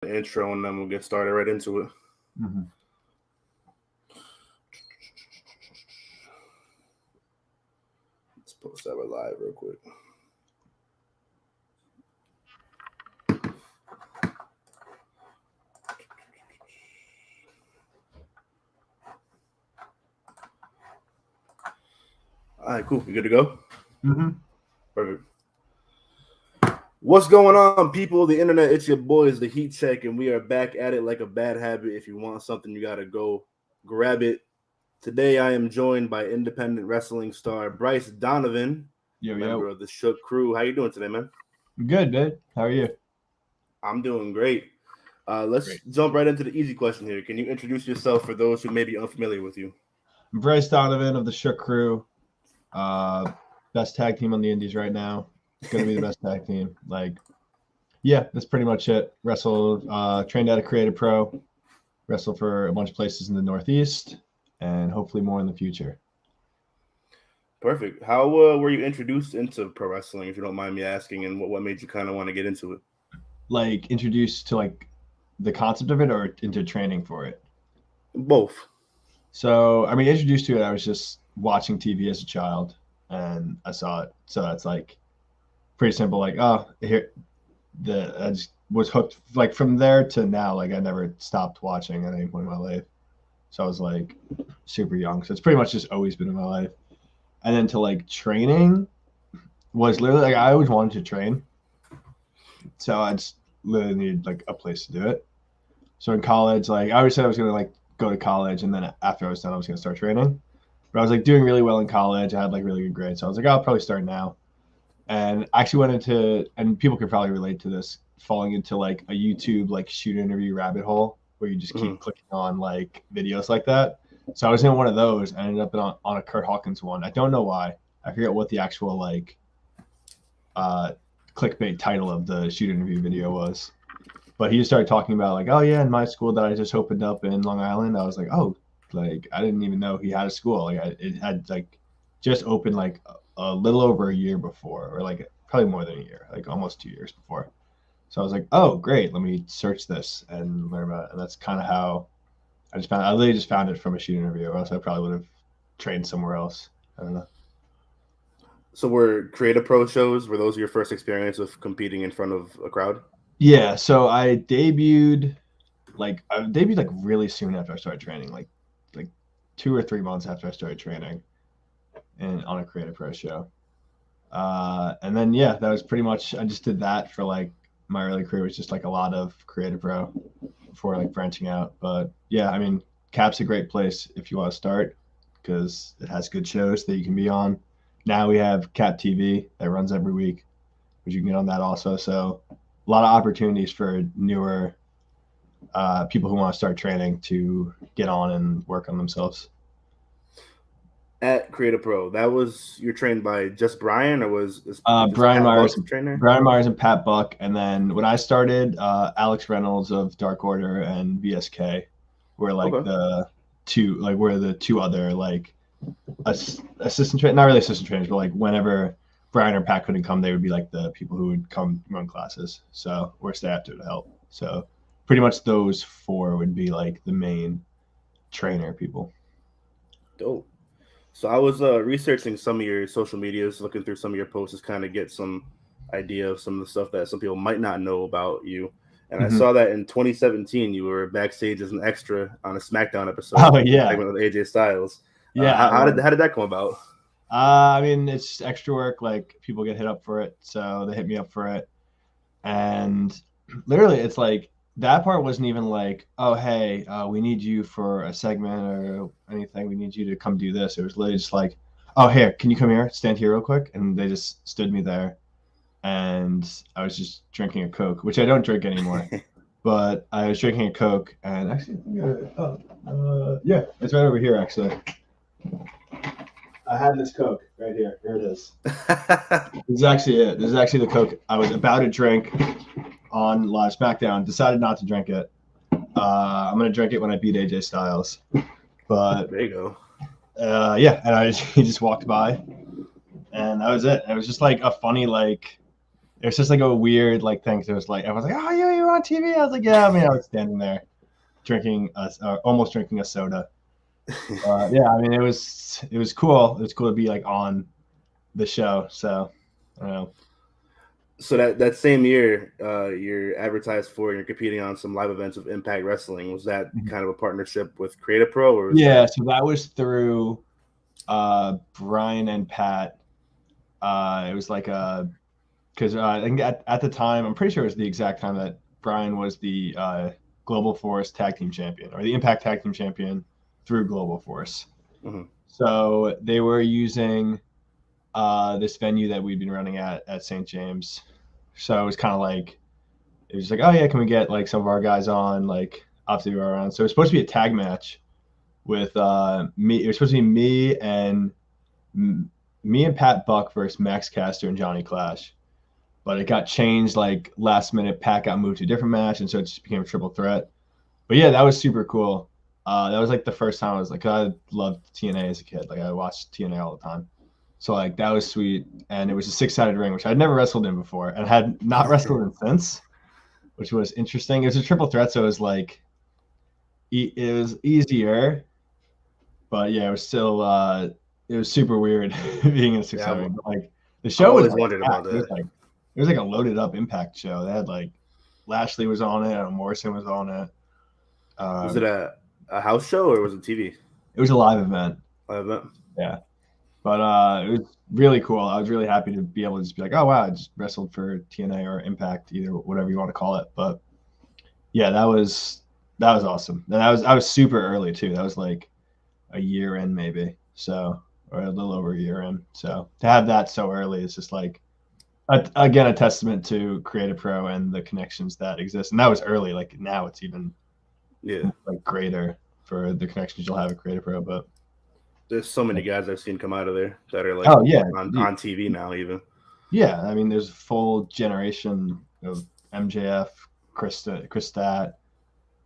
the intro, and then we'll get started right into it. Mm-hmm. Let's post that live real quick. All right, cool. You good to go? Mm-hmm. Perfect. What's going on, people? The internet, it's your boys, the Heat Check, and we are back at it like a bad habit. If you want something, you got to go grab it. Today, I am joined by independent wrestling star Bryce Donovan, member of the Shook crew. How you doing today, man? Good, dude. How are you? I'm doing great. Let's jump right into the easy question here. Can you introduce yourself for those who may be unfamiliar with you? I'm Bryce Donovan of the Shook crew. Best tag team on the indies right now. Going to be the best tag team. Yeah, that's pretty much it. Wrestled, trained at a Creative Pro. Wrestled for a bunch of places in the Northeast, and hopefully more in the future. Perfect. How were you introduced into pro wrestling, if you don't mind me asking, and what made you kind of want to get into it? Introduced to the concept of it, or into training for it? Both. So, introduced to it, I was just watching TV as a child, and I saw it. So that's pretty simple. I just was hooked. From there to now, I never stopped watching at any point in my life. So I was super young. So it's pretty much just always been in my life. And then to training was literally I always wanted to train. So I just literally needed a place to do it. So in college, I always said I was gonna go to college, and then after I was done, I was gonna start training. But I was doing really well in college. I had really good grades. So I was I'll probably start now. And I actually went into, and people could probably relate to this, falling into a YouTube shoot interview rabbit hole where you just keep clicking on videos like that. So I was in one of those. I ended up on a Kurt Hawkins one. I don't know why. I forget what the actual clickbait title of the shoot interview video was. But he just started talking about oh yeah, in my school that I just opened up in Long Island. I was oh, I didn't even know he had a school. It had just opened a little over a year before, or probably more than a year, almost 2 years before. So I was oh, great, let me search this and learn about it. And that's kind of how I literally just found it from a shoot interview, or else I probably would have trained somewhere else. I don't know. So were Creative Pro shows, were those your first experience with competing in front of a crowd? Yeah, so I debuted really soon after I started training, like 2 or 3 months after I started training on a Creative Pro show. And then, yeah, that was pretty much, I just did that for my early career, was just a lot of Creative Pro before branching out. But yeah, Cap's a great place if you want to start, because it has good shows that you can be on. Now we have Cap TV that runs every week, which you can get on that also. So a lot of opportunities for newer people who want to start training to get on and work on themselves. At Creative Pro, you're trained by just Brian, or was Brian Myers, trainer? Brian Myers and Pat Buck, and then when I started, Alex Reynolds of Dark Order and VSK were the two other assistant trainers, not really assistant trainers, but whenever Brian or Pat couldn't come, they would be the people who would come run classes. So we're stay after to help. So pretty much those 4 would be the main trainer people. Dope. So I was researching some of your social medias, looking through some of your posts to kind of get some idea of some of the stuff that some people might not know about you. And I saw that in 2017, you were backstage as an extra on a SmackDown episode. Oh, yeah. Segment with AJ Styles. Yeah. How did that come about? It's extra work. People get hit up for it, so they hit me up for it. And literally, it's that part wasn't even oh, hey, we need you for a segment or anything. We need you to come do this. It was literally just oh, here, can you come here? Stand here real quick. And they just stood me there. And I was just drinking a Coke, which I don't drink anymore. But I was drinking a Coke. And actually, yeah, it's right over here, actually. I had this Coke right here. Here it is. This is actually it. This is actually the Coke I was about to drink on Live SmackDown. Decided not to drink it. I'm going to drink it when I beat AJ Styles. But there you go. Yeah, and he just walked by, and that was it. It was just a funny it was just like a weird like thing. So it was like I was like, oh yeah, you're on TV. I was like, yeah. I mean, I was standing there almost drinking a soda. Yeah, I mean, it was cool. It was cool to be like on the show. So I don't know. So that same year, you're advertised for and you're competing on some live events of Impact Wrestling. Was that kind of a partnership with Creative Pro, or was Yeah, that... so that was through Brian and Pat. It was like because I think at the time, I'm pretty sure it was the exact time that Brian was the Global Force Tag Team Champion or the Impact Tag Team Champion through Global Force. Mm-hmm. So they were using this venue that we'd been running at St. James. So it was kind of like, it was like, oh yeah, can we get like some of our guys on? Like obviously we were around. So it was supposed to be a tag match with me. It was supposed to be me and Pat Buck versus Max Caster and Johnny Clash. But it got changed like last minute. Pat got moved to a different match, and so it just became a triple threat. But yeah, that was super cool. That was like the first time I was like, I loved TNA as a kid. Like I watched TNA all the time. So like that was sweet, and it was a 6-sided ring, which I'd never wrestled in before, and had not wrestled in since, which was interesting. It was a triple threat, so it was like it was easier, but yeah, it was still it was super weird being in a 6-sided ring. But, like the show was always wondered about packed. that. It was like a loaded up Impact show. They had like Lashley was on it, and Morrison was on it. Was it a house show or was it TV? It was a live event. Live event. Yeah. But it was really cool. I was really happy to be able to just be like, oh wow, I just wrestled for TNA or Impact, either whatever you want to call it. But yeah, that was awesome. And I was super early too. That was like a year in maybe, so, or a little over a year in. So to have that so early is just like again a testament to Creative Pro and the connections that exist. And that was early. Like now it's even like greater for the connections you'll have at Creative Pro. But there's so many guys I've seen come out of there that are like on TV now even. Yeah, I mean, there's a full generation of MJF, Chris Stat,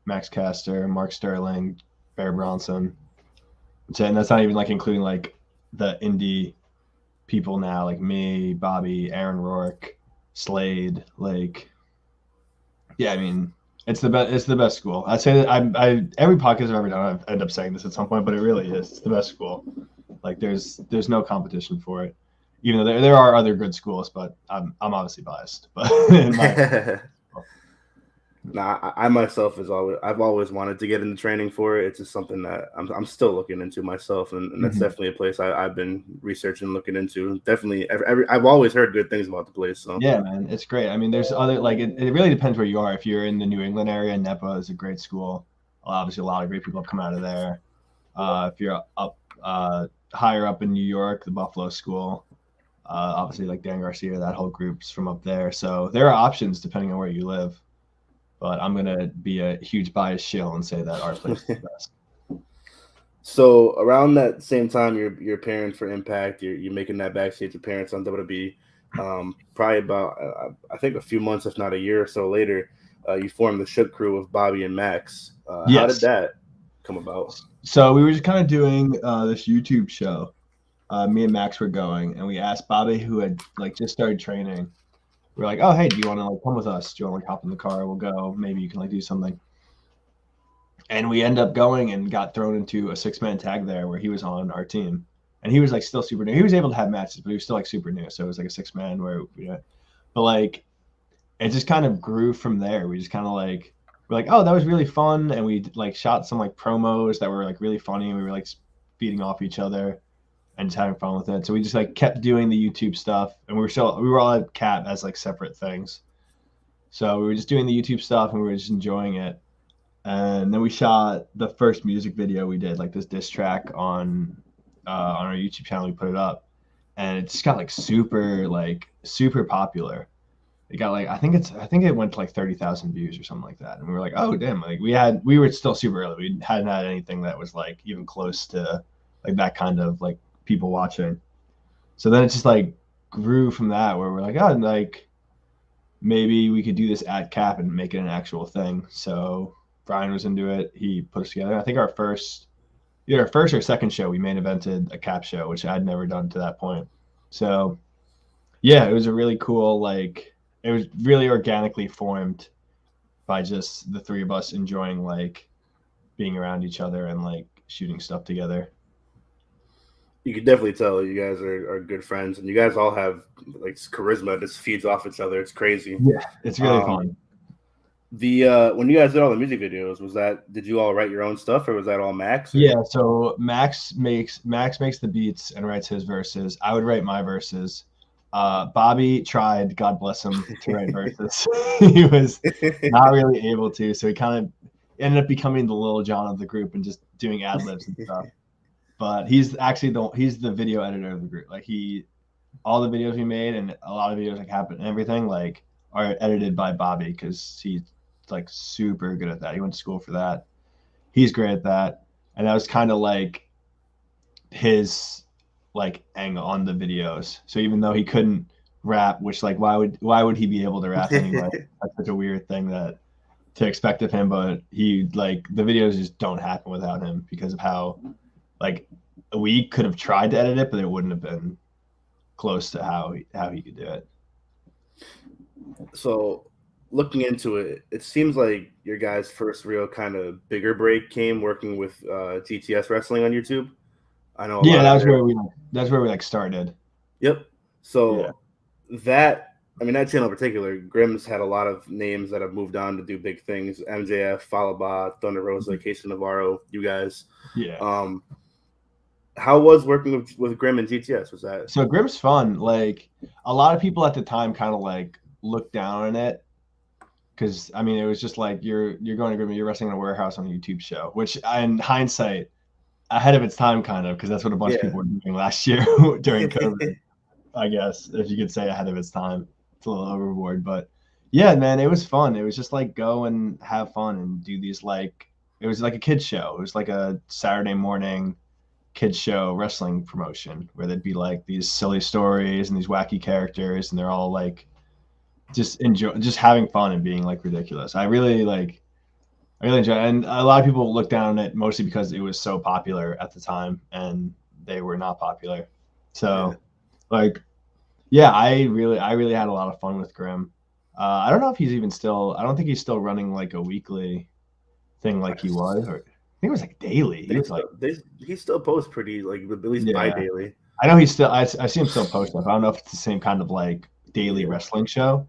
Max Caster, Mark Sterling, Bear Bronson. And that's not even like including like the indie people now, like me, Bobby, Aaron Rourke, Slade. Like, yeah, I mean, it's the best. It's the best school. I'd say that I every podcast I've ever done, I end up saying this at some point, but it really is. It's the best school. Like, there's no competition for it. Even though there are other good schools, but I'm obviously biased. But I myself I've always wanted to get into training for it. It's just something that I'm still looking into myself, and that's definitely a place I've been researching, looking into. Definitely, I've always heard good things about the place. So yeah, man, it's great. I mean, there's other like it really depends where you are. If you're in the New England area, NEPA is a great school. Obviously, a lot of great people have come out of there. If you're up higher up in New York, the Buffalo School. Obviously, like Dan Garcia, that whole group's from up there. So there are options depending on where you live. But I'm going to be a huge biased shill and say that our place is the best. So around that same time, you're appearing for Impact. You're making that backstage appearance on WWE. Probably about, I think, a few months, if not a year or so later, you formed the Shook Crew with Bobby and Max. Yes. How did that come about? So we were just kind of doing this YouTube show. Me and Max were going, and we asked Bobby, who had like just started training. We're like, oh, hey, do you want to like come with us? Do you want to like hop in the car? We'll go. Maybe you can like do something. And we end up going and got thrown into a 6-man tag there where he was on our team. And he was like still super new. He was able to have matches, but he was still like super new. So it was like a 6-man where, but like it just kind of grew from there. We just kind of like, we're like, oh, that was really fun. And we like shot some like promos that were like really funny. And we were like feeding off each other and just having fun with it. So we just like kept doing the YouTube stuff, and we were all at Cap as like separate things. So we were just doing the YouTube stuff, and we were just enjoying it. And then we shot the first music video we did, like this diss track on our YouTube channel. We put it up, and it just got like super popular. It got like I think it went to like 30,000 views or something like that. And we were like, oh damn! Like we were still super early. We hadn't had anything that was like even close to like that kind of like people watching. So then it just like grew from that, where we're like, oh, like maybe we could do this at Cap and make it an actual thing. So Brian was into it. He put us together. I think either our first or second show, we main evented a Cap show, which I'd never done to that point. So yeah, it was a really cool like it was really organically formed by just the three of us enjoying like being around each other and like shooting stuff together. You can definitely tell you guys are good friends, and you guys all have like charisma that just feeds off each other. It's crazy. Yeah, it's really fun. The when you guys did all the music videos, did you all write your own stuff, or was that all Max? Or? Yeah, so Max makes the beats and writes his verses. I would write my verses. Bobby tried, God bless him, to write verses. He was not really able to, so he kind of ended up becoming the Little John of the group and just doing ad libs and stuff. But he's actually the video editor of the group. Like all the videos we made and a lot of videos like happen and everything like are edited by Bobby because he's like super good at that. He went to school for that. He's great at that, and that was kind of like his like angle on the videos. So even though he couldn't rap, which like why would he be able to rap anyway? That's such a weird thing to expect of him. But he like the videos just don't happen without him because of how like we could have tried to edit it, but it wouldn't have been close to how he could do it. So looking into it, it seems like your guys' first real kind of bigger break came working with TTS Wrestling on YouTube. I know. That's where we like started. Yep. So that channel in particular, Grimm's had a lot of names that have moved on to do big things. MJF, Falaba, Thunder Rosa, Casey Navarro, you guys. Yeah. How was working with Grimm and GTS? Was that so? Grimm's fun. Like a lot of people at the time kind of like looked down on it because it was just like you're going to Grimm, you're wrestling in a warehouse on a YouTube show, which in hindsight, ahead of its time, kind of because that's what a bunch of people were doing last year during COVID. I guess if you could say ahead of its time, it's a little overboard, but yeah, man, it was fun. It was just like go and have fun and do these like it was like a kids show. It was like a Saturday morning kids show wrestling promotion where there'd be like these silly stories and these wacky characters and they're all like just having fun and being like ridiculous. I really enjoy it. And a lot of people look down on it mostly because it was so popular at the time and they were not popular. So I really had a lot of fun with Grimm. I don't know if he's even still, I don't think he's still running like a weekly thing like he was, or I think it was like daily. He still posts pretty like at least bi-daily. I know he's still. I see him still post stuff. I don't know if it's the same kind of like daily wrestling show,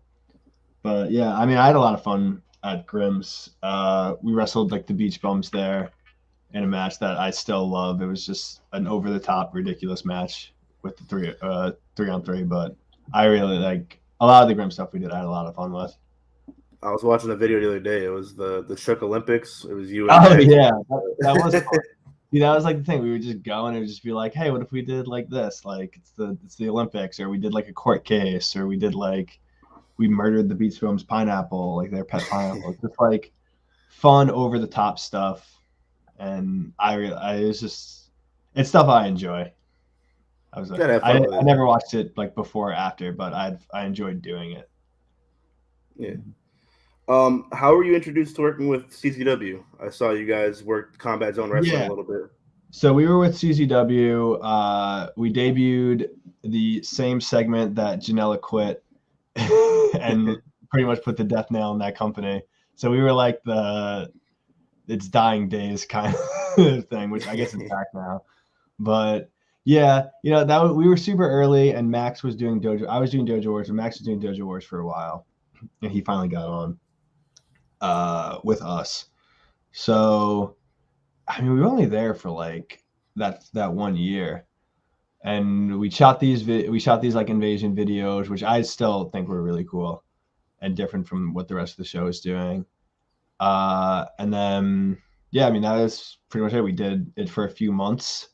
but yeah, I had a lot of fun at Grimm's. We wrestled like the Beach Bums there in a match that I still love. It was just an over the top ridiculous match with the 3-on-3, but I really like a lot of the Grimm stuff we did. I had a lot of fun with. I was watching a video the other day. It was the Shook Olympics. It was you. And yeah, that was fun. See, that was like the thing. We would just go and it would just be like, hey, what if we did like this? Like it's the Olympics, or we did like a court case, or we did like we murdered the Beach Bums pineapple, like their pet pineapple. It's just like fun, over the top stuff, and it's stuff I enjoy. I was like, I never watched it like before or after, but I enjoyed doing it. Yeah. How were you introduced to working with CZW? I saw you guys worked Combat Zone Wrestling a little bit. So we were with CZW. We debuted the same segment that Janela quit and pretty much put the death nail in that company. So we were like it's dying days kind of thing, which I guess it's back now. But yeah, we were super early, and Max was doing Dojo. I was doing Dojo Wars, and Max was doing Dojo Wars for a while, and he finally got on with us. So we were only there for like that 1 year, and we shot these like invasion videos, which I still think were really cool and different from what the rest of the show is doing. And then that was pretty much it. We did it for a few months,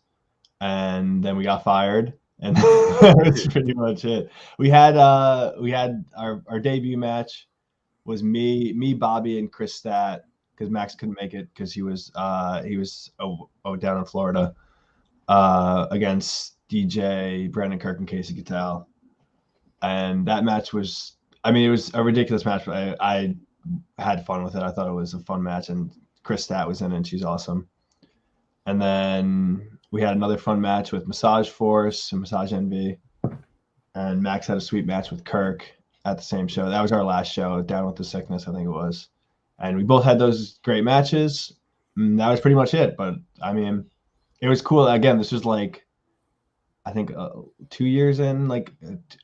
and then we got fired, and that's pretty much it. We had our debut match was me, Bobby, and Chris Stat, because Max couldn't make it because he was down in Florida against DJ Brandon Kirk and Casey Cattell, and that match was it was a ridiculous match, but I had fun with it. I thought it was a fun match, and Chris Stat was in it, and she's awesome. And then we had another fun match with Massage Force and Massage Envy, and Max had a sweet match with Kirk. at the same show. That was our last show, Down with the Sickness, I think it was. And we both had those great matches. And that was pretty much it. But I mean, it was cool. Again, this was like, I think 2 years in, like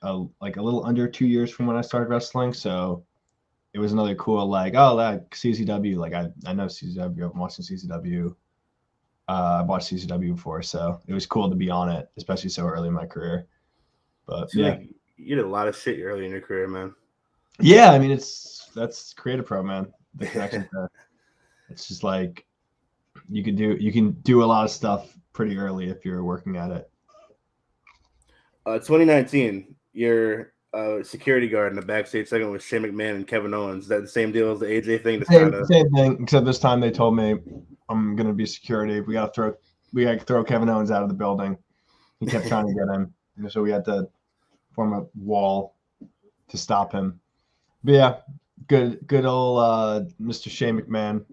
a little under 2 years from when I started wrestling. So it was another cool, like, oh, like CZW. Like I know CZW. I've been watching CZW. I've watched CZW before, so it was cool to be on it, especially so early in my career. But yeah, like you did a lot of shit early in your career, man. Yeah, I mean that's Creative Pro, man. The connection there. It's just like you can do a lot of stuff pretty early if you're working at it. 2019, you're security guard in the backstage segment with Shane McMahon and Kevin Owens. Is that the same deal as the AJ thing? Same thing, except this time they told me I'm gonna be security. We gotta throw Kevin Owens out of the building. He kept trying to get him, so we had to form a wall to stop him. But yeah, good old Mr. Shane McMahon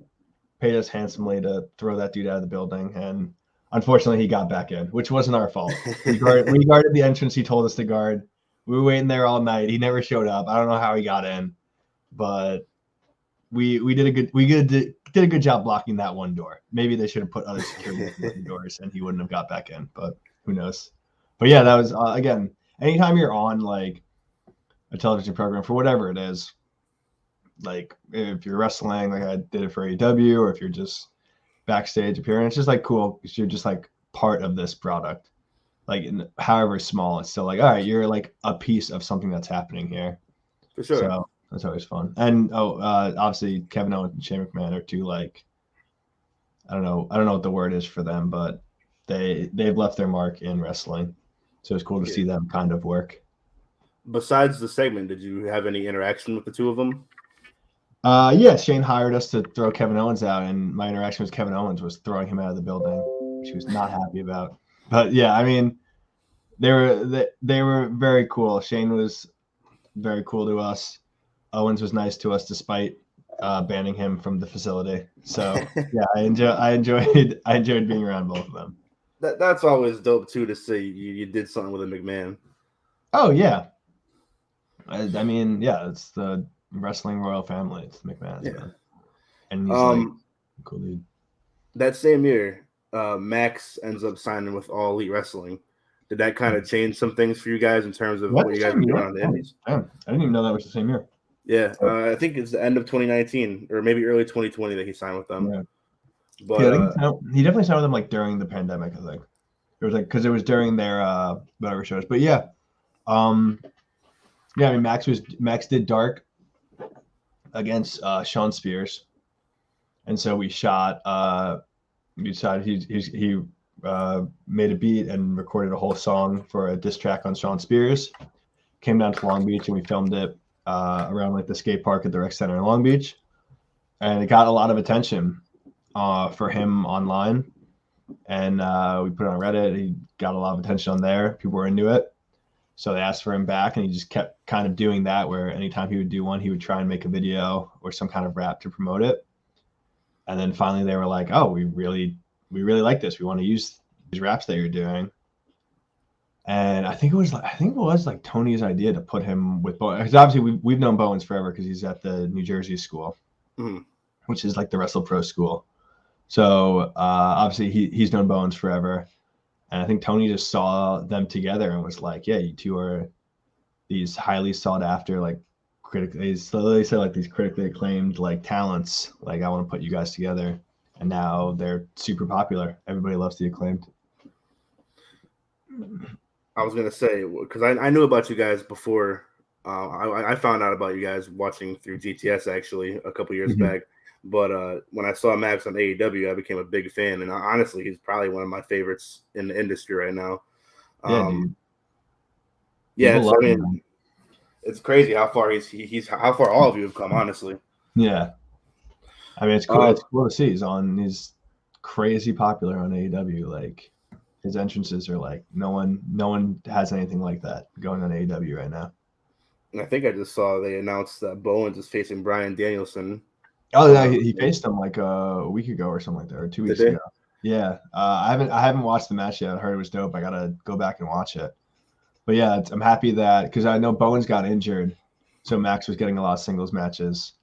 paid us handsomely to throw that dude out of the building, and unfortunately he got back in, which wasn't our fault. We guarded the entrance he told us to guard. We were waiting there all night. He never showed up. I don't know how he got in, but we did a good job blocking that one door. Maybe they should have put other security doors and he wouldn't have got back in, but who knows. But yeah, that was again, anytime you're on like a television program for whatever it is, like if you're wrestling, like I did it for AEW, or if you're just backstage appearing, it's just like cool because you're just like part of this product, like however small, it's still like, all right, you're like a piece of something that's happening here. For sure. So that's always fun. And obviously Kevin Owens and Shane McMahon are two, like, I don't know what the word is for them, but they've left their mark in wrestling. So it's cool to see them kind of work. Besides the segment, did you have any interaction with the two of them? Yeah, Shane hired us to throw Kevin Owens out, and my interaction with Kevin Owens was throwing him out of the building, which he was not happy about. But yeah, I mean, they were very cool. Shane was very cool to us. Owens was nice to us despite banning him from the facility. So yeah, I enjoyed being around both of them. That's always dope too, to see you did something with a McMahon. Oh yeah, I mean, yeah, it's the wrestling royal family. It's McMahon. Yeah. And he's like cool dude. That same year, Max ends up signing with All Elite Wrestling. Did that kind of change some things for you guys in terms of what you guys were doing on the indies? Damn, I didn't even know that was the same year. Yeah, I think it's the end of 2019 or maybe early 2020 that he signed with them. Yeah. But yeah, I think he definitely signed with them like during the pandemic. I think it was like because it was during their whatever shows. But yeah, I mean Max did Dark against Sean Spears, and so we shot. We decided he made a beat and recorded a whole song for a diss track on Sean Spears. Came down to Long Beach and we filmed it around like the skate park at the rec center in Long Beach, and it got a lot of attention for him online, and we put it on Reddit. He got a lot of attention on there. People were into it, so they asked for him back, and he just kept kind of doing that, where anytime he would do one, he would try and make a video or some kind of rap to promote it. And then finally they were like, oh, we really like this. We want to use these raps that you're doing. And I think it was like Tony's idea to put him with Bowen. Because obviously we've known Bowens forever because he's at the New Jersey school, which is like the Wrestle Pro school. So obviously he's known Bowens forever. And I think Tony just saw them together and was like, yeah, you two are these highly sought after, like critically, so they said like these critically acclaimed like talents. Like I want to put you guys together. And now they're super popular. Everybody loves the Acclaimed. I was going to say, because I knew about you guys before. I found out about you guys watching through GTS actually a couple years back. But when I saw Max on AEW, I became a big fan. And honestly, he's probably one of my favorites in the industry right now. Dude. It's crazy how far how far all of you have come, honestly. Yeah. I mean, it's cool. It's cool to see. He's crazy popular on AEW. Like his entrances are like no one has anything like that going on AEW right now. And I think I just saw they announced that Bowens is facing Bryan Danielson. Oh yeah, he faced him like a week ago or something like that, or 2 weeks ago. Yeah, I haven't watched the match yet. I heard it was dope. I gotta go back and watch it. But yeah, I'm happy that because I know Bowens got injured So Max was getting a lot of singles matches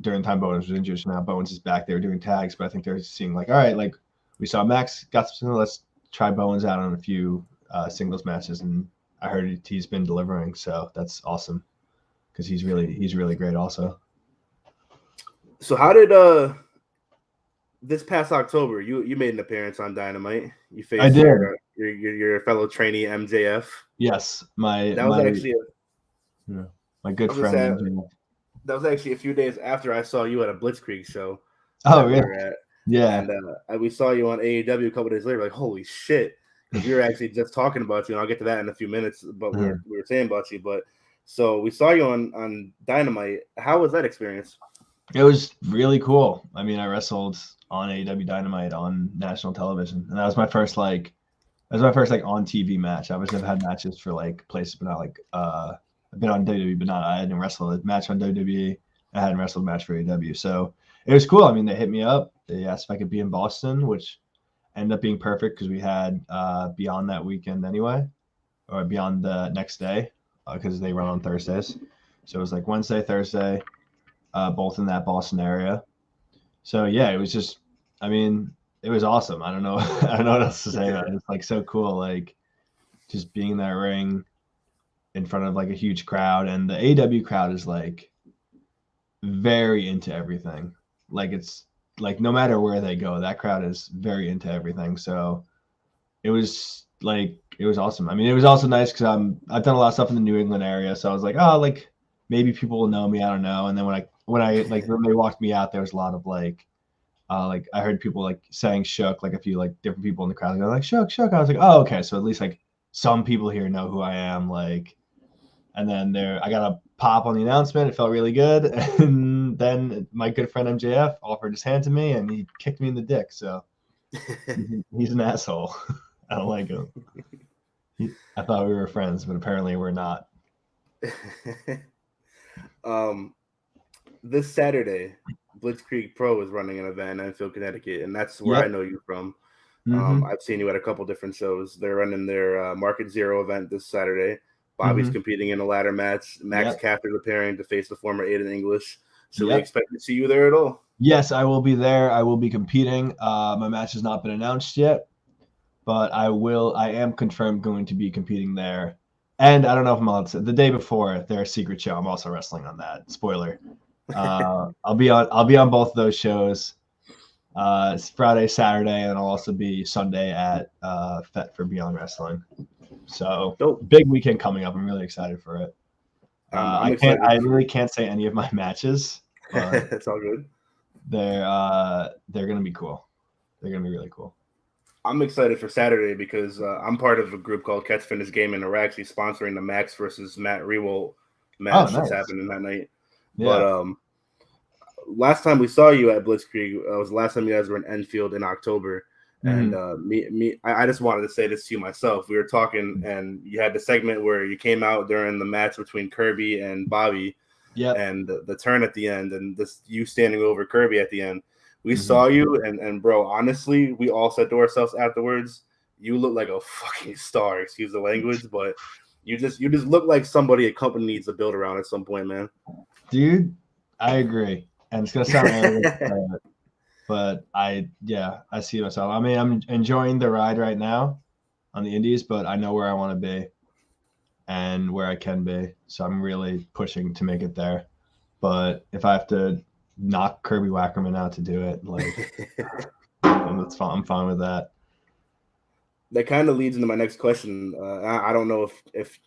during the time Bowens was injured. So now Bowens is back. They were doing tags, but I think they're seeing like, all right, like we saw Max got some singles. Let's try Bowens out on a few singles matches, and I heard he's been delivering. So that's awesome because he's really great also. So how did this past October you made an appearance on Dynamite? You faced I did. Your fellow trainee MJF. Yes, my good friend. That was actually a few days after I saw you at a Blitzkrieg show. Oh, really? Yeah. And we saw you on AEW a couple days later. Like, holy shit! Because we were actually just talking about you, and I'll get to that in a few minutes. But we were saying about you. But so we saw you on Dynamite. How was that experience? It was really cool. I mean, I wrestled on AEW Dynamite on national television, and that was my first on TV match. I have had matches for like places, but not like I've been on WWE, but I hadn't wrestled a match on WWE. I hadn't wrestled a match for AEW, so it was cool. I mean, they hit me up. They asked if I could be in Boston, which ended up being perfect because we had Beyond that weekend anyway, or Beyond the next day because they run on Thursdays. So it was like Wednesday, Thursday. Both in that Boston area. So yeah, it was just, I mean, it was awesome. I don't know what else to say about it. It's like so cool, like just being in that ring in front of like a huge crowd, and the AEW crowd is like very into everything. Like it's like no matter where they go, that crowd is very into everything. So it was awesome. I mean, it was also nice because I've done a lot of stuff in the New England area, so I was like, oh, like maybe people will know me. I don't know. And then when they walked me out, there was a lot of like I heard people like saying Shook, like a few like different people in the crowd go like Shook. I was like, oh, okay. So at least like some people here know who I am. Like, and then I got a pop on the announcement. It felt really good. And then my good friend MJF offered his hand to me and he kicked me in the dick. So he's an asshole. I don't like him. I thought we were friends, but apparently we're not. This Saturday, Blitzkrieg Pro is running an event in Enfield, Connecticut, and that's where I know you from. I've seen you at a couple different shows. They're running their Market Zero event this Saturday. Bobby's competing in a ladder match. Max Caster's appearing to face the former Aiden English. Should we expect to see you there at all? Yes, I will be there. I will be competing. My match has not been announced yet, but I am confirmed going to be competing there. And I don't know if I'm allowed to say, the day before their secret show, I'm also wrestling on that. Spoiler. I'll be on both of those shows. It's Friday, Saturday, and I'll also be Sunday at FET for Beyond Wrestling. So big weekend coming up. I'm really excited for it. I really can't say any of my matches. It's all good. They're gonna be cool. They're gonna be really cool. I'm excited for Saturday because I'm part of a group called Catch Fitness Gaming, and we're actually sponsoring the Max versus Matt Rewalt match that's happening that night. Yeah. But last time we saw you at Blitzkrieg was the last time you guys were in Enfield in October. And I just wanted to say this to you myself. We were talking, and you had the segment where you came out during the match between Kirby and Bobby, and the turn at the end, and this you standing over Kirby at the end. We saw you, and bro, honestly, we all said to ourselves afterwards, you look like a fucking star. Excuse the language, but you just look like somebody a company needs to build around at some point, man. Dude, I agree, and it's gonna sound arrogant, but I see myself. I mean, I'm enjoying the ride right now on the Indies, but I know where I want to be and where I can be, so I'm really pushing to make it there. But if I have to knock Kirby Wackerman out to do it, like that's fine. I'm fine with that. That kind of leads into my next question. I don't know if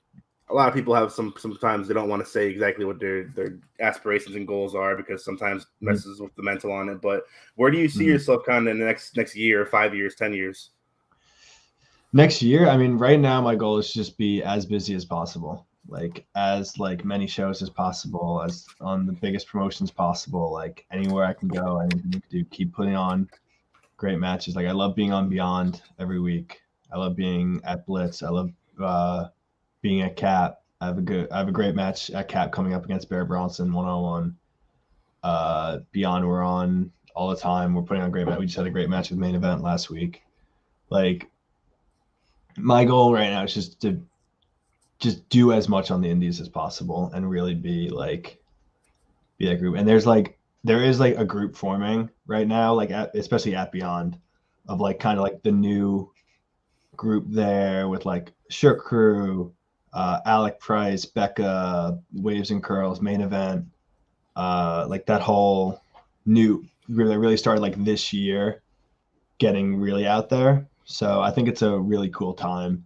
a lot of people have sometimes they don't want to say exactly what their aspirations and goals are because sometimes messes with the mental on it. But where do you see yourself kind of in the next year, 5 years, 10 years? Next year, I mean, right now my goal is to just be as busy as possible. Like as like many shows as possible, as on the biggest promotions possible, like anywhere I can go, anything you can do, keep putting on great matches. Like I love being on Beyond every week. I love being at Blitz. I love being at Cap. I have a great match at Cap coming up against Bear Bronson 1-on-1. Beyond we're on all the time. We're putting on great match. We just had a great match with Main Event last week. Like my goal right now is just to just do as much on the indies as possible and really be that group. And there is like a group forming right now, like especially at Beyond, of like kind of like the new group there with like Shirk Crew, Alec Price, Becca, Waves and Curls, Main Event, like that whole new really started like this year getting really out there. So I think it's a really cool time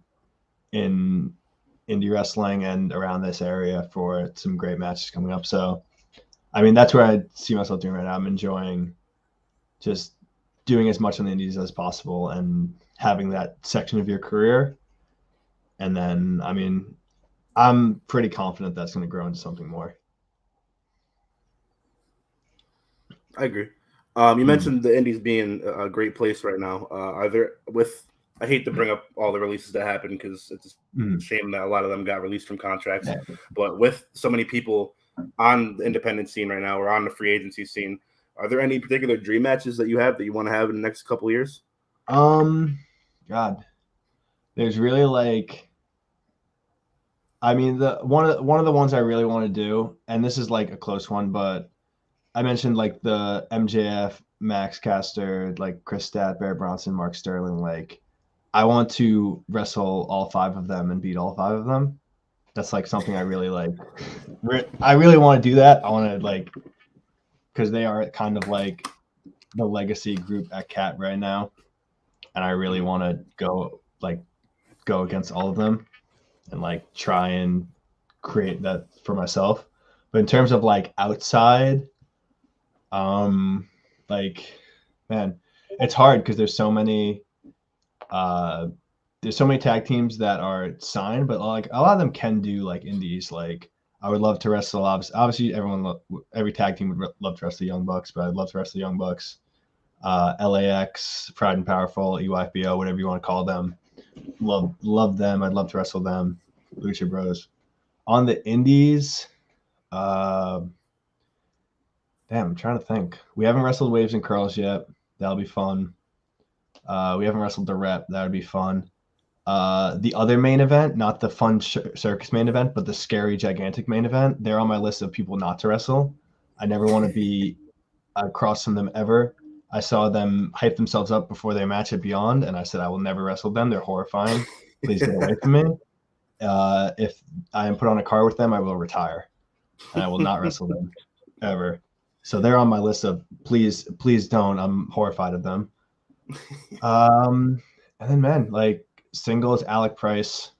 in indie wrestling and around this area for some great matches coming up. So I mean, that's where I see myself doing right now. I'm enjoying just doing as much on the indies as possible and having that section of your career. And then, I mean, I'm pretty confident that's going to grow into something more. I agree. You mentioned the indies being a great place right now. Are there I hate to bring up all the releases that happened because it's a shame that a lot of them got released from contracts. But with so many people on the independent scene right now or on the free agency scene, are there any particular dream matches that you have that you want to have in the next couple of years? God, there's really like, I mean, one of the ones I really want to do, and this is like a close one, but I mentioned like the MJF, Max Caster, like Chris Stat, Barrett Bronson, Mark Sterling. Like, I want to wrestle all 5 of them and beat all 5 of them. That's like something I really like. I really want to do that. I want to like, because they are kind of like the legacy group at Cat right now, and I really want to go against all of them and like try and create that for myself. But in terms of like outside, like, man, it's hard because there's so many tag teams that are signed, but like a lot of them can do like indies. Like I would love to wrestle. Obviously, every tag team would love to wrestle the Young Bucks, but I'd love to wrestle the Young Bucks, LAX, Pride and Powerful, EYFBO, whatever you want to call them. Love them. I'd love to wrestle them. Lucha Bros. On the indies, damn, I'm trying to think. We haven't wrestled Waves and Curls yet. That'll be fun. We haven't wrestled the Rep. That would be fun. The other main event, not the fun circus main event, but the scary gigantic main event, they're on my list of people not to wrestle. I never want to be across from them ever. I saw them hype themselves up before their match at Beyond, and I said I will never wrestle them. They're horrifying. Please get away from me. If I am put on a car with them, I will retire, and I will not wrestle them ever. So they're on my list of please don't. I'm horrified of them. And then, man, like singles, Alec Price,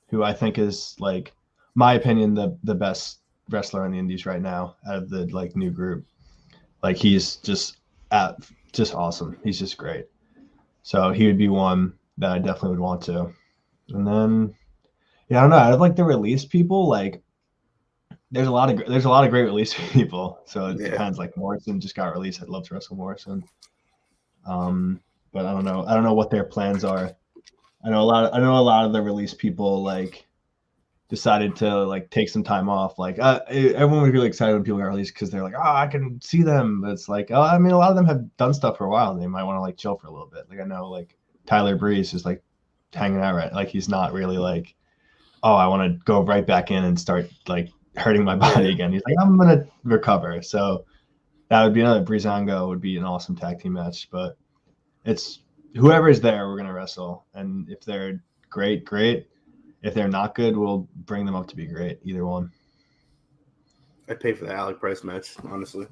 who I think is like, my opinion, the best wrestler in the indies right now out of the like new group. Like he's just awesome. He's just great. So he would be one that I definitely would want to. And then, yeah, I don't know. Out of like the release people, like there's a lot of great release people. So it depends. Like Morrison just got released. I'd love to wrestle Morrison. But I don't know what their plans are. I know a lot of the release people like decided to like take some time off. Like everyone was really excited when people got released because they're like, oh, I can see them. But it's like, oh, I mean, a lot of them have done stuff for a while and they might want to like chill for a little bit. Like I know like Tyler Breeze is like hanging out right. Like he's not really like, oh, I want to go right back in and start like hurting my body again. He's like, I'm gonna recover. So that would be another Breezango would be an awesome tag team match. But it's whoever is there, we're gonna wrestle. And if they're great. If they're not good, we'll bring them up to be great. Either one. I'd pay for the Alec Price match, honestly.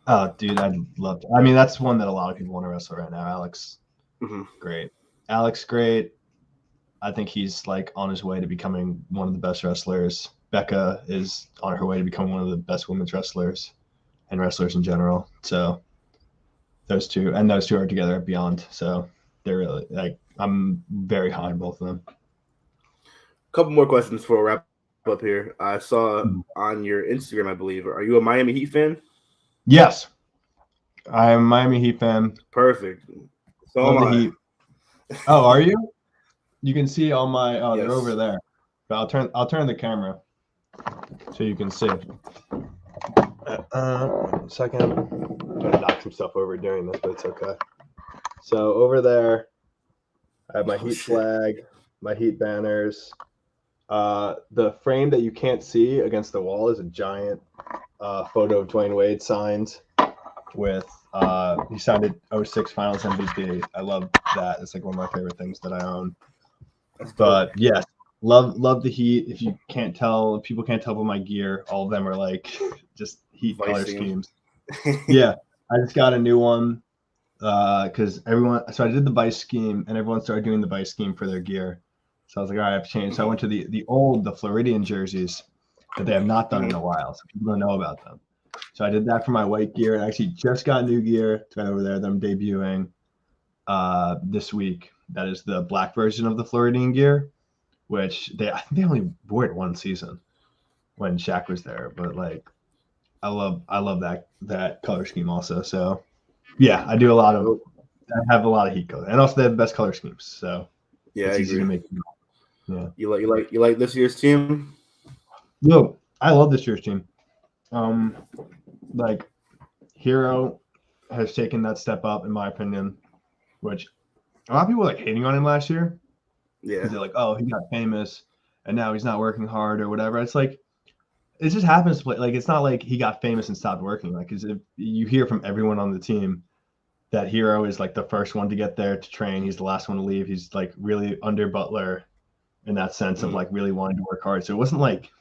Oh, dude, I'd love to. I mean, that's one that a lot of people want to wrestle right now. Alex, great. Alex, great. I think he's like on his way to becoming one of the best wrestlers. Becca is on her way to become one of the best women's wrestlers and wrestlers in general. So those two are together at Beyond. So they're really like, I'm very high on both of them. Couple more questions before we wrap up here. I saw on your Instagram, I believe. Are you a Miami Heat fan? Yes, I am a Miami Heat fan. Perfect. So am I. Heat. Oh, are you? You can see all my. Oh, yes. They're over there. But I'll turn the camera so you can see. 1 second. I'm gonna knock some stuff over during this, but it's okay. So over there, I have my Heat flag, my Heat banners. The frame that you can't see against the wall is a giant photo of Dwayne Wade signed with he signed it 06 Finals MVP. I love that. It's like one of my favorite things that I own. But yes, love the Heat. If you can't tell, if people can't tell by my gear, all of them are like just Heat color schemes. Yeah, I just got a new one because everyone. So I did the Vice scheme, and everyone started doing the Vice scheme for their gear. So I was like, all right, I have to change. So I went to the Floridian jerseys that they have not done in a while, so people don't know about them. So I did that for my white gear. I actually just got new gear. It's right over there. Them debuting this week. That is the black version of the Floridian gear, which I think they only wore it one season when Shaq was there. But like, I love that color scheme also. So yeah, I have a lot of Heat color, and also they have the best color schemes. So yeah, it's I easy agree. to make. Yeah, You like this year's team? no, I love this year's team. Like Hero has taken that step up in my opinion, which a lot of people were like hating on him last year. Yeah, Because they're like, oh, he got famous and now he's not working hard or whatever. It's like it just happens to play. Like it's not like he got famous and stopped working. Like, because if you hear from everyone on the team that Hero is like the first one to get there to train. He's the last one to leave. He's like really under Butler in that sense of like really wanting to work hard. So it wasn't like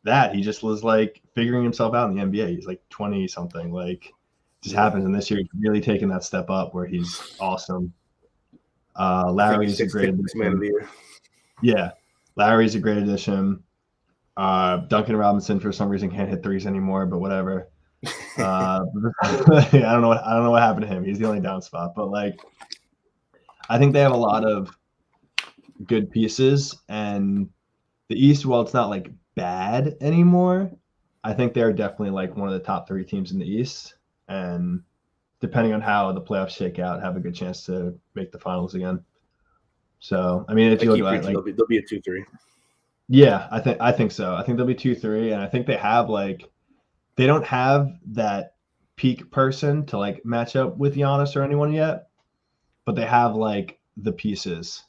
that. He just was like figuring himself out in the NBA. He's like 20 something. Like just happens. And this year he's really taking that step up where he's awesome. Larry's a great addition. Yeah, Larry's a great addition. Duncan Robinson for some reason can't hit threes anymore, but whatever. I don't know what happened to him. He's the only down spot, but like I think they have a lot of good pieces, and the East, while it's not like bad anymore, I think they're definitely like one of the top 3 teams in the East, and depending on how the playoffs shake out, have a good chance to make the finals again. So I mean, if you look at like they'll be a 2-3. Yeah, I think so. I think they'll be 2-3, and I think they have like they don't have that peak person to like match up with Giannis or anyone yet, but they have like the pieces.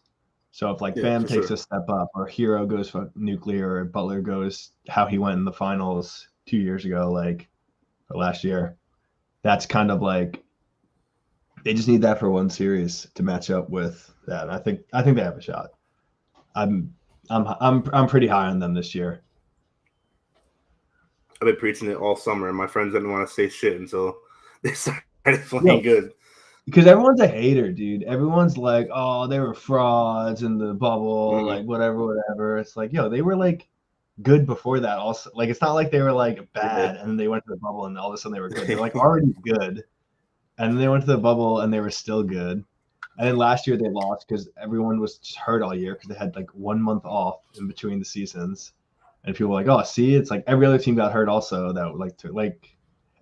So if like Bam takes a step up, or Hero goes for nuclear, or Butler goes how he went in the finals 2 years ago, like or last year, that's kind of like they just need that for one series to match up with that. And I think they have a shot. I'm pretty high on them this year. I've been preaching it all summer, and my friends didn't want to say shit until they started playing good. Because everyone's a hater, dude. Everyone's like, oh, they were frauds in the bubble, like whatever. It's like, yo, they were like good before that. Also, like, it's not like they were like bad and they went to the bubble and all of a sudden they were good. They're like already good, and then they went to the bubble and they were still good. And then last year they lost because everyone was just hurt all year because they had like 1 month off in between the seasons. And people were like, oh, see, it's like every other team got hurt also. That would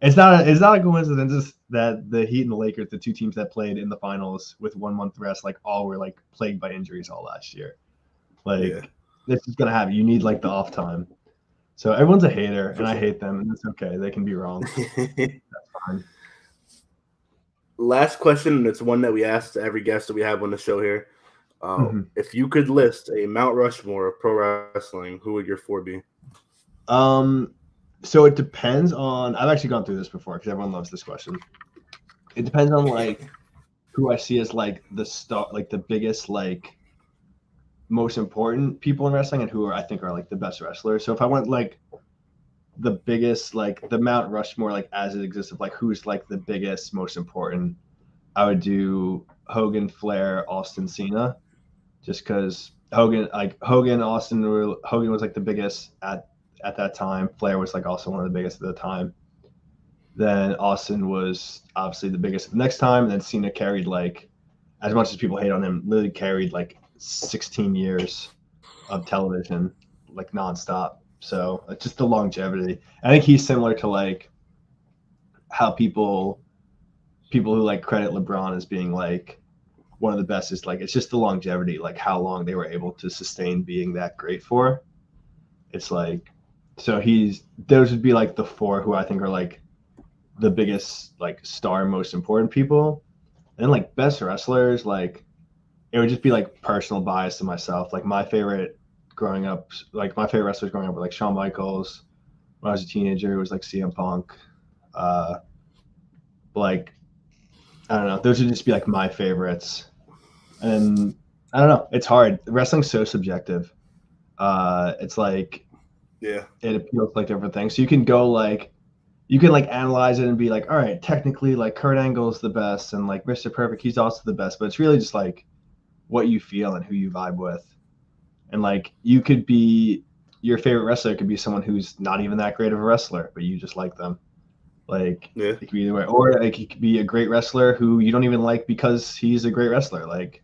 it's not a coincidence that the Heat and the Lakers, the 2 teams that played in the finals with 1 month rest, like all were like plagued by injuries all last year. Like this is gonna happen. You need like the off time. So everyone's a hater, and I hate them, and it's okay. They can be wrong. That's fine. Last question, and it's one that we asked every guest that we have on the show here. If you could list a Mount Rushmore of pro wrestling, who would your 4 be? So it depends on. I've actually gone through this before because everyone loves this question. It depends on like who I see as like the star, like the biggest, like most important people in wrestling, and who I think are like the best wrestlers. So if I went like the biggest, like the Mount Rushmore, like as it exists, of like who's like the biggest, most important, I would do Hogan, Flair, Austin, Cena, just because Hogan was like the biggest at that time. Flair was like also one of the biggest at the time. Then Austin was obviously the biggest the next time, and then Cena carried like, as much as people hate on him, literally carried like 16 years of television, like nonstop. So just the longevity. I think he's similar to like how people who like credit LeBron as being like one of the best is like it's just the longevity, like how long they were able to sustain being that great for. It's like so those would be like the 4 who I think are like the biggest like star, most important people. And then like best wrestlers, like it would just be like personal bias to myself. Like my favorite growing up. Like my favorite wrestlers growing up were like Shawn Michaels. When I was a teenager, it was like CM Punk. Like I don't know, those would just be like my favorites. And I don't know, it's hard. Wrestling's so subjective. It's like Yeah. It appeals like different things. So you can go like you can like analyze it and be like, all right, technically like Kurt Angle's the best and like Mr. Perfect, he's also the best, but it's really just like what you feel and who you vibe with. And like you could be your favorite wrestler could be someone who's not even that great of a wrestler, but you just like them. Like it could be either way. Or like he could be a great wrestler who you don't even like because he's a great wrestler. Like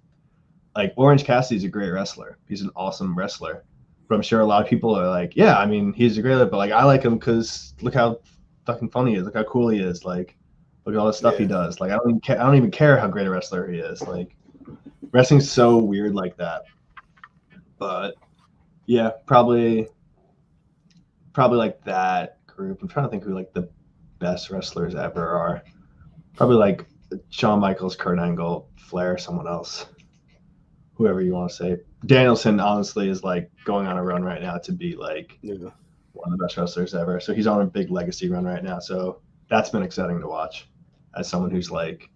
Orange Cassidy's a great wrestler. He's an awesome wrestler. But I'm sure a lot of people are like, yeah, I mean, he's a great wrestler, but like I like him because look how fucking funny he is. Look how cool he is. Like look at all the stuff he does. Like I don't even care how great a wrestler he is. Like wrestling's so weird like that. But yeah, probably like that group. I'm trying to think who like the best wrestlers ever are. Probably like Shawn Michaels, Kurt Angle, Flair, someone else. Whoever you want to say. Danielson honestly is like going on a run right now to be like one of the best wrestlers ever. So he's on a big legacy run right now. So that's been exciting to watch as someone who's like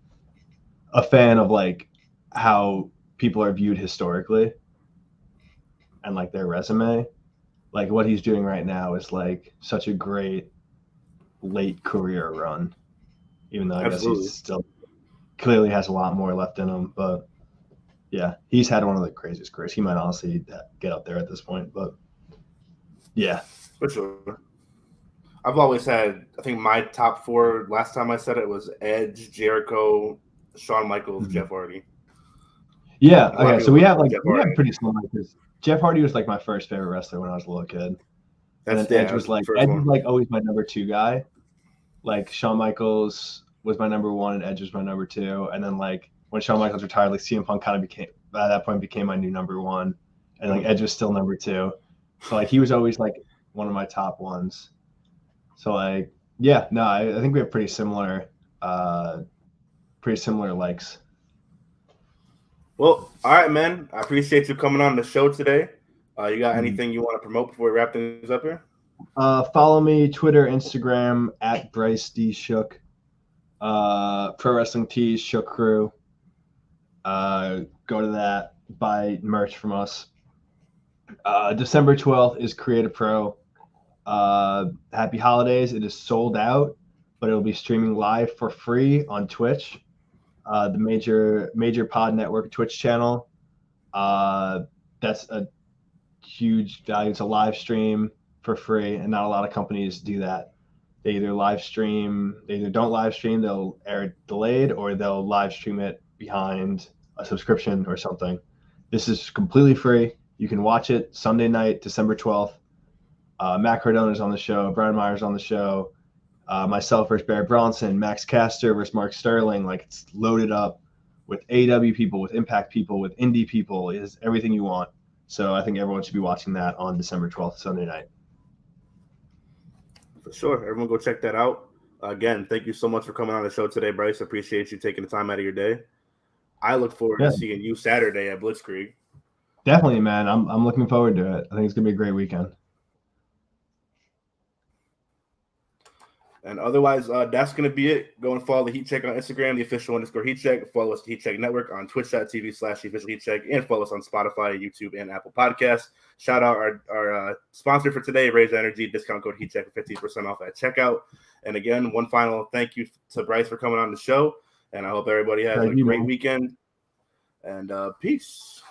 a fan of like how people are viewed historically and like their resume. Like what he's doing right now is like such a great late career run, even though I guess he's still clearly has a lot more left in him. But yeah, he's had one of the craziest careers. He might honestly get up there at this point. But yeah, for sure. I've always had, I think my top four, last time I said it, was Edge, Jericho, Shawn Michaels, Jeff Hardy. Yeah, okay, so we have pretty similar because Jeff Hardy was like my first favorite wrestler when I was a little kid. And then Edge was like always my number two guy. Like Shawn Michaels was my number one and Edge was my number two. And then like when Shawn Michaels retired, like CM Punk kind of became my new number one. And like Edge was still number two. So like he was always like one of my top ones. So like yeah, no, I think we have pretty similar likes. Well, all right, man. I appreciate you coming on the show today. You got anything you want to promote before we wrap things up here? Follow me Twitter, Instagram at Bryce D Shook. Pro Wrestling Tees, Shook Crew. Go to that, buy merch from us. December 12th is Creative Pro. Happy holidays. It is sold out, but it'll be streaming live for free on Twitch, the major pod network Twitch channel. That's a huge value. It's a live stream for free, and not a lot of companies do that. They either don't live stream, they'll air it delayed, or they'll live stream it behind a subscription or something. This is completely free. You can watch it Sunday night, December 12th. Matt Cardona's on the show, Brian Myers on the show, myself versus Barrett Bronson, Max Caster versus Mark Sterling. Like it's loaded up with AEW people, with Impact people, with indie people. It is everything you want. So I think everyone should be watching that on December 12th, Sunday night. For sure. Everyone go check that out. Again, thank you so much for coming on the show today, Bryce. Appreciate you taking the time out of your day. I look forward to seeing you Saturday at Blitzkrieg. Definitely, man. I'm looking forward to it. I think it's going to be a great weekend. And otherwise, that's going to be it. Go and follow the Heat Check on Instagram, the official _Heat Check. Follow us, the Heat Check Network, on twitch.tv/official Heat Check, and follow us on Spotify, YouTube, and Apple Podcasts. Shout out our sponsor for today, Raise Energy, discount code Heat Check for 15% off at checkout. And again, one final thank you to Bryce for coming on the show. And I hope everybody has a great weekend. And peace.